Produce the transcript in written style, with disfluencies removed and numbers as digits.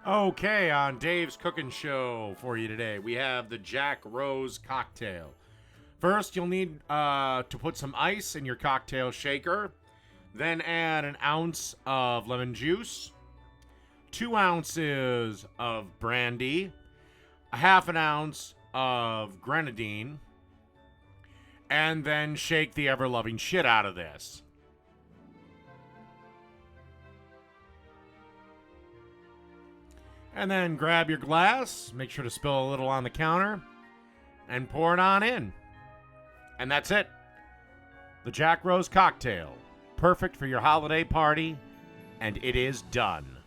Okay, on Dave's Cooking Show for you today, we have the Jack Rose cocktail. First, you'll need to put some ice in your cocktail shaker, then add an ounce of lemon juice, 2 ounces of brandy, a half an ounce of grenadine, and then shake the ever-loving shit out of this. And then grab your glass, make sure to spill a little on the counter, and pour it on in. And that's it. The Jack Rose cocktail. Perfect for your holiday party, and it is done.